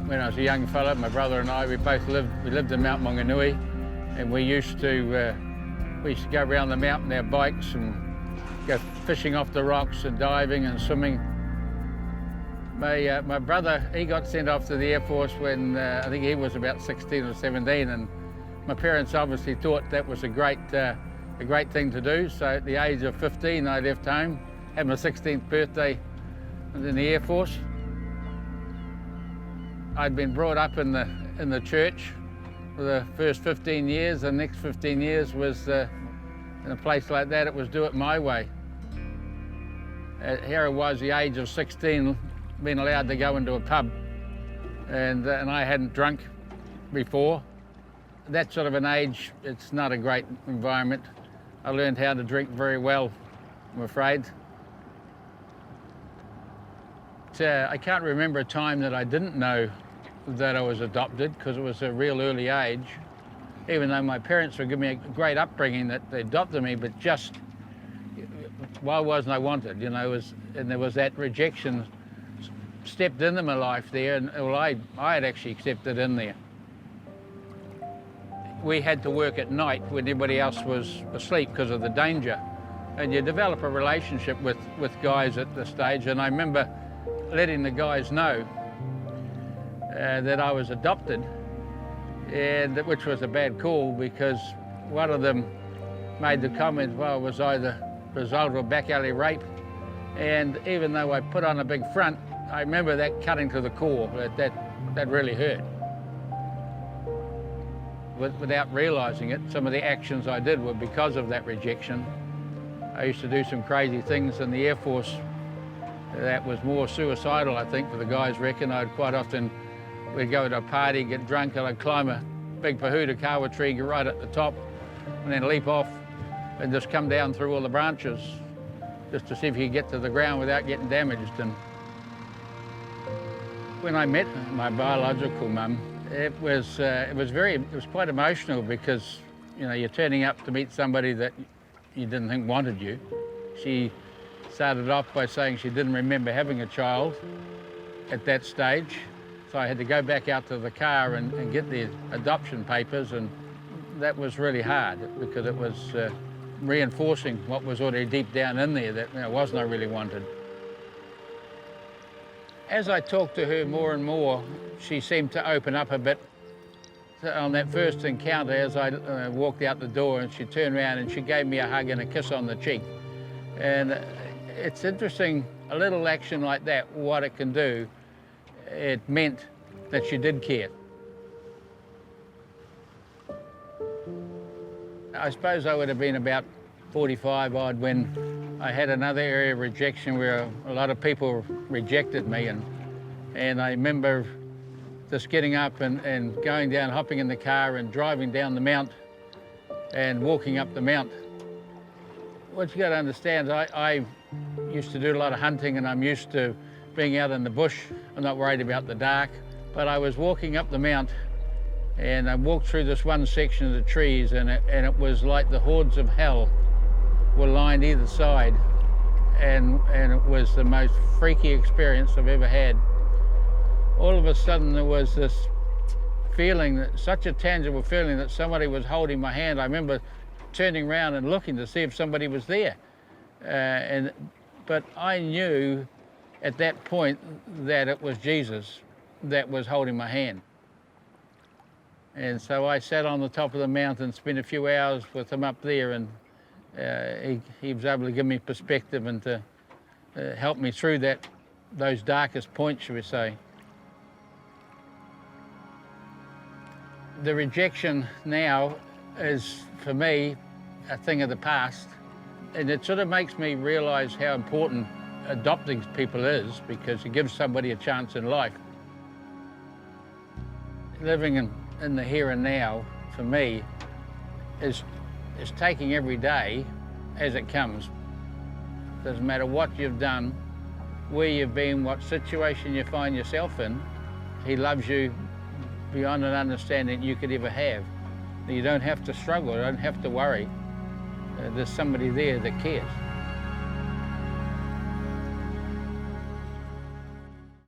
When I was a young fella, my brother and I, we lived in Mount Maunganui, and we used to go around the mountain on our bikes and go fishing off the rocks and diving and swimming. My brother, he got sent off to the Air Force when I think he was about 16 or 17, and my parents obviously thought that was a great thing to do. So at the age of 15, I left home, had my 16th birthday in the Air Force. I'd been brought up in the church for the first 15 years. The next 15 years was in a place like that, it was do it my way. Here I was, the age of 16, being allowed to go into a pub, and I hadn't drunk before. That sort of an age, it's not a great environment. I learned how to drink very well, I'm afraid. I can't remember a time that I didn't know that I was adopted, because it was a real early age, even though my parents were giving me a great upbringing that they adopted me, but just why wasn't I wanted, you know, and there was that rejection stepped into my life there, and well, I had actually accepted in there. We had to work at night when everybody else was asleep because of the danger, and you develop a relationship with guys at the stage, and I remember letting the guys know that I was adopted, and which was a bad call, because one of them made the comment, well, it was either the result of a back alley rape, and even though I put on a big front, I remember that cutting to the core. That really hurt. Without realising it, some of the actions I did were because of that rejection. I used to do some crazy things in the Air Force that was more suicidal, I think, for the guys reckon. I'd quite often, we'd go to a party, get drunk, and I'd climb a big pahuta kawa tree, get right at the top, and then leap off and just come down through all the branches just to see if you could get to the ground without getting damaged. And when I met my biological mum, it was quite emotional, because, you know, you're turning up to meet somebody that you didn't think wanted you. She started off by saying she didn't remember having a child at that stage. So I had to go back out to the car and get the adoption papers, and that was really hard, because it was reinforcing what was already deep down in there, that, you know, wasn't I really wanted. As I talked to her more and more, she seemed to open up a bit. So on that first encounter, as I walked out the door, and she turned around and she gave me a hug and a kiss on the cheek. And it's interesting, a little action like that, what it can do. It meant that she did care. I suppose I would have been about 45 odd when I had another area of rejection where a lot of people rejected me, and I remember just getting up and going down, hopping in the car and driving down the mount and walking up the mount. What you got to understand, I used to do a lot of hunting, and I'm used to being out in the bush. I'm not worried about the dark, but I was walking up the mount, and I walked through this one section of the trees, and it was like the hordes of hell were lined either side, and it was the most freaky experience I've ever had. All of a sudden there was this feeling, such a tangible feeling, that somebody was holding my hand. I remember turning around and looking to see if somebody was there, but I knew at that point that it was Jesus that was holding my hand. And so I sat on the top of the mountain, spent a few hours with him up there, and he was able to give me perspective and to help me through those darkest points, shall we say. The rejection now is, for me, a thing of the past, and it sort of makes me realise how important adopting people is, because it gives somebody a chance in life. Living in the here and now, for me, is taking every day as it comes. Doesn't matter what you've done, where you've been, what situation you find yourself in, he loves you beyond an understanding you could ever have. You don't have to struggle, you don't have to worry. there's somebody there that cares.